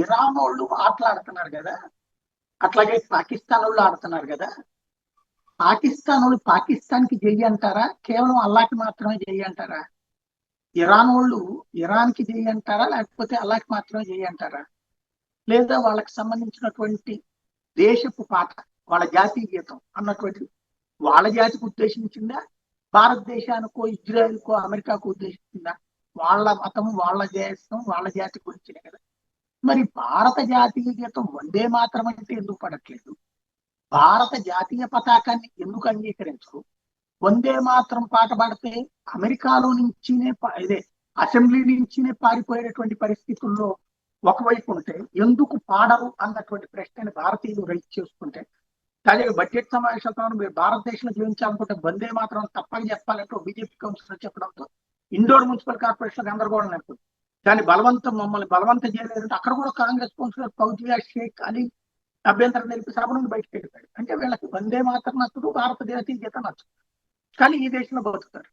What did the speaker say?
Iran వాళ్ళు ఆటలాడుతున్నారు కదా, అట్లాగే పాకిస్తాన్ వాళ్ళు ఆడుతున్నారు కదా. పాకిస్తాన్ వాళ్ళు పాకిస్తాన్ కి జై అంటారా, కేవలం అల్లాకి మాత్రమే జై అంటారా? ఇరాన్ వాళ్ళు ఇరాన్ కి జై అంటారా, లేకపోతే అల్లాకి మాత్రమే జై అంటారా? లేదా వాళ్ళకి సంబంధించినటువంటి దేశపు పాట, వాళ్ళ జాతీయ గీతం అన్నటువంటి వాళ్ళ జాతికి ఉద్దేశించిందా, భారతదేశానికో ఇజ్రాయెల్కో అమెరికాకు ఉద్దేశించిందా? వాళ్ళ మతం, వాళ్ళ దేశం, వాళ్ళ జాతి గురించినే కదా. మరి భారత జాతీయ గీతం వందే మాత్రం అంటే ఎందుకు పడట్లేదు? భారత జాతీయ పతాకాన్ని ఎందుకు అంగీకరించరు? వందే మాత్రం పాట పాడితే అమెరికాలో నుంచినే ఇదే అసెంబ్లీ నుంచినే పారిపోయేటువంటి పరిస్థితుల్లో ఒకవైపు ఉంటే ఎందుకు పాడరు అన్నటువంటి ప్రశ్నని భారతీయులు రైట్ చేసుకుంటే, తాజాగా బడ్జెట్ సమావేశంలో మీరు భారతదేశంలో జీవించాలనుకుంటే వందే మాత్రం తప్పని చెప్పాలంటూ బీజేపీ కౌన్సిలర్ చెప్పడంతో ఇండోర్ మున్సిపల్ కార్పొరేషన్ గందరగోళం నెలకొంది. దాని మమ్మల్ని బలవంతం చేయలేదంటే అక్కడ కూడా కాంగ్రెస్ కౌన్సిలర్ ఫౌజియా షేక్ అలీ అభ్యంతరం తెలిపి సభ నుండి బయటకు వెళ్ళిపోయాడు. అంటే వీళ్ళకి వందే మాత్రం నచ్చదు, భారత జాతీయ గీతం నచ్చదు, కానీ ఈ దేశంలో బతుకుతారు.